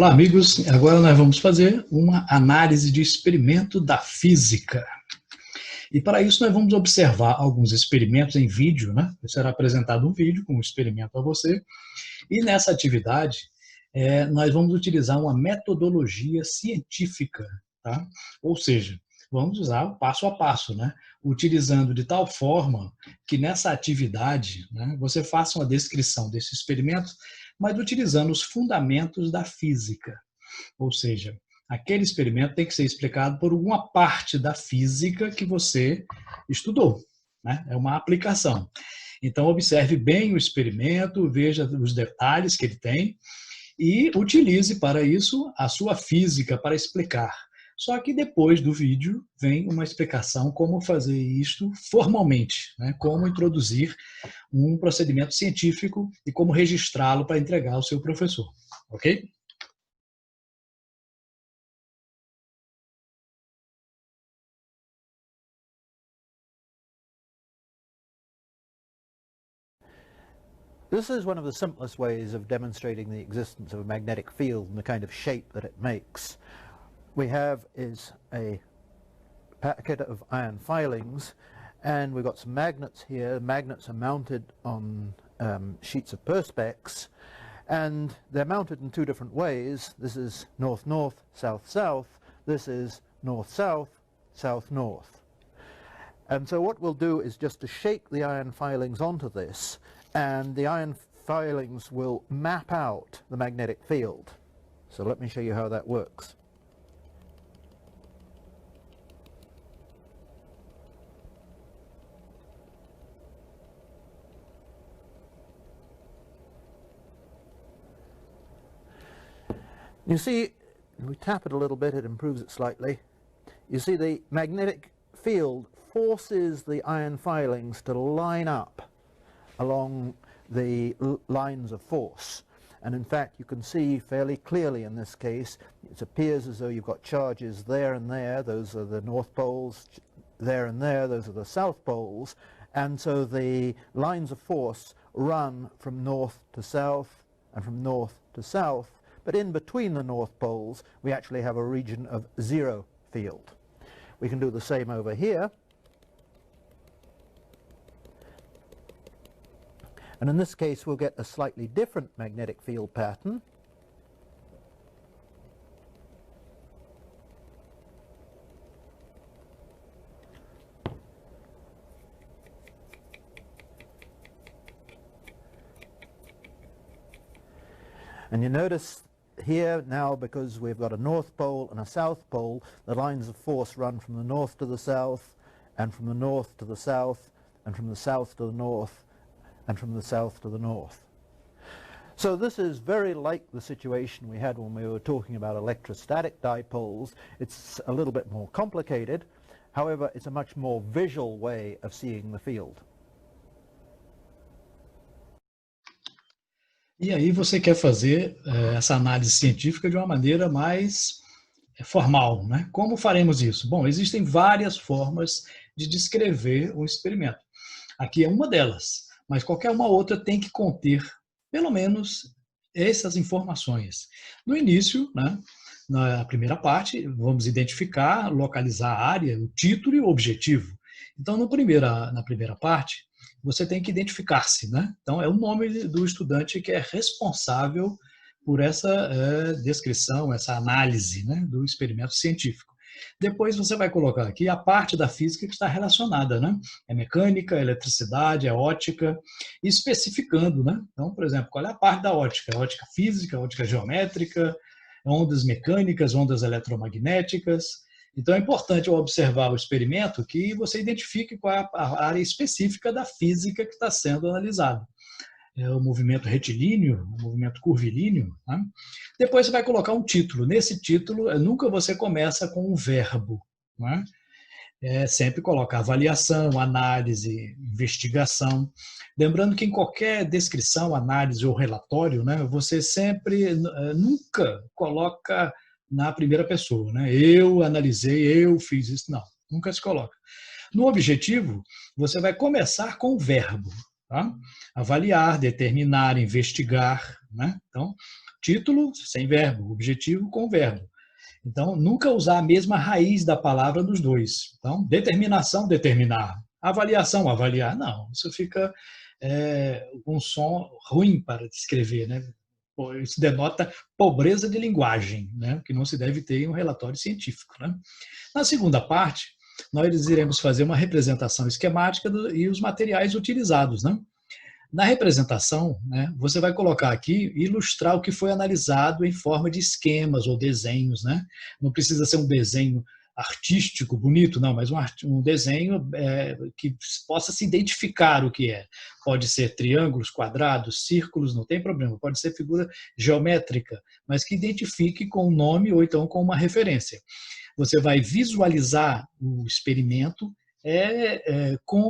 Olá, amigos. Agora nós vamos fazer uma análise de experimento da física. E para isso nós vamos observar alguns experimentos em vídeo, né? Será apresentado um vídeo com um experimento a você. E nessa atividade, nós vamos utilizar uma metodologia científica, tá? Ou seja, vamos usar o passo a passo, né? Utilizando de tal forma que nessa atividade, né, você faça uma descrição desse experimento, mas utilizando os fundamentos da física. Ou seja, aquele experimento tem que ser explicado por alguma parte da física que você estudou, né? É uma aplicação. Então, observe bem o experimento, veja os detalhes que ele tem e utilize para isso a sua física para explicar. Só que depois do vídeo vem uma explicação como fazer isto formalmente, né? Como introduzir um procedimento científico e como registrá-lo para entregar ao seu professor, ok? This is one of the simplest ways of demonstrating the existence of a magnetic field and the kind of shape that it makes. We have is a packet of iron filings, and we've got some magnets here. Magnets are mounted on sheets of perspex, and they're mounted in two different ways. This is north-north, south-south. This is north-south, south-north. And so what we'll do is just to shake the iron filings onto this, and the iron filings will map out the magnetic field. So let me show you how that works. You see, we tap it a little bit, it improves it slightly. You see the magnetic field forces the iron filings to line up along the lines of force, and in fact you can see fairly clearly in this case it appears as though you've got charges there and there. Those are the north poles, there and there, those are the south poles, and so the lines of force run from north to south and from north to south, but in between the north poles we actually have a region of zero field. We can do the same over here. And in this case we'll get a slightly different magnetic field pattern. And you notice here now, because we've got a north pole and a south pole, the lines of force run from the north to the south, and from the north to the south, and from the south to the north, and from the south to the north. So this is very like the situation we had when we were talking about electrostatic dipoles. It's a little bit more complicated. However, it's a much more visual way of seeing the field. E aí você quer fazer essa análise científica de uma maneira mais formal, né? Como faremos isso? Bom, existem várias formas de descrever um experimento. Aqui é uma delas, mas qualquer uma outra tem que conter, pelo menos, essas informações. No início, né, na primeira parte, vamos identificar, localizar a área, o título e o objetivo. Então, na primeira parte, você tem que identificar-se, né? Então, é o nome do estudante que é responsável por essa descrição, essa análise, né, do experimento científico. Depois você vai colocar aqui a parte da física que está relacionada, né? É mecânica, é eletricidade, é ótica, especificando, né? Então, por exemplo, qual é a parte da ótica? Ótica física, ótica geométrica, ondas mecânicas, ondas eletromagnéticas. Então, é importante ao observar o experimento que você identifique qual é a área específica da física que está sendo analisada. É o movimento retilíneo, o movimento curvilíneo. Né? Depois você vai colocar um título. Nesse título, nunca você começa com um verbo. Né? Sempre coloca avaliação, análise, investigação. Lembrando que em qualquer descrição, análise ou relatório, né, você sempre, nunca coloca na primeira pessoa. Né? Eu analisei, eu fiz isso. Não, nunca se coloca. No objetivo, você vai começar com o verbo. Tá? Avaliar, determinar, investigar. Né? Então, título sem verbo, objetivo com verbo. Então, nunca usar a mesma raiz da palavra nos dois. Então, determinação, determinar. Avaliação, avaliar. Não, isso fica um som ruim para descrever, né? Isso denota pobreza de linguagem, né? Que não se deve ter em um relatório científico, né? Na segunda parte, nós iremos fazer uma representação esquemática e os materiais utilizados, né? Na representação, né, você vai colocar aqui, ilustrar o que foi analisado em forma de esquemas ou desenhos, né? Não precisa ser um desenho artístico, bonito, não, mas um desenho que possa se identificar o que é. Pode ser triângulos, quadrados, círculos, não tem problema. Pode ser figura geométrica, mas que identifique com um nome ou então com uma referência. Você vai visualizar o experimento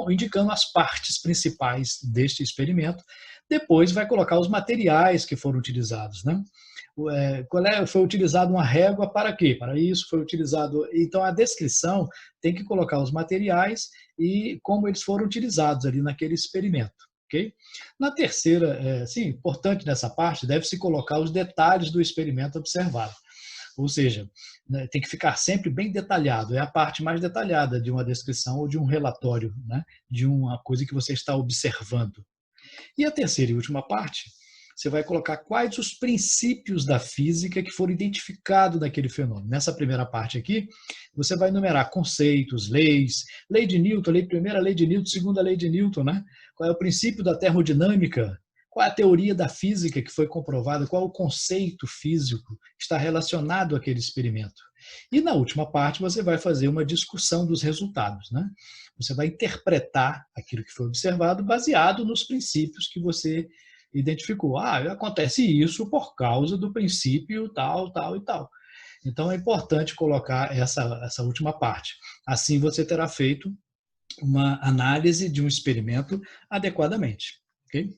indicando as partes principais deste experimento. Depois vai colocar os materiais que foram utilizados, né? Foi utilizado uma régua para quê? Para isso foi utilizado. Então a descrição tem que colocar os materiais e como eles foram utilizados ali naquele experimento. Okay? Na terceira, importante nessa parte, deve-se colocar os detalhes do experimento observado. Ou seja, né, tem que ficar sempre bem detalhado, é a parte mais detalhada de uma descrição ou de um relatório, né, de uma coisa que você está observando. E a terceira e última parte, você vai colocar quais os princípios da física que foram identificados naquele fenômeno. Nessa primeira parte aqui, você vai enumerar conceitos, leis, lei de Newton, primeira lei de Newton, segunda lei de Newton, né? Qual é o princípio da termodinâmica, qual é a teoria da física que foi comprovada, qual é o conceito físico que está relacionado àquele experimento. E na última parte você vai fazer uma discussão dos resultados, né? Você vai interpretar aquilo que foi observado baseado nos princípios que você identificou. Acontece isso por causa do princípio tal, tal e tal. Então é importante colocar essa última parte. Assim você terá feito uma análise de um experimento adequadamente. Ok?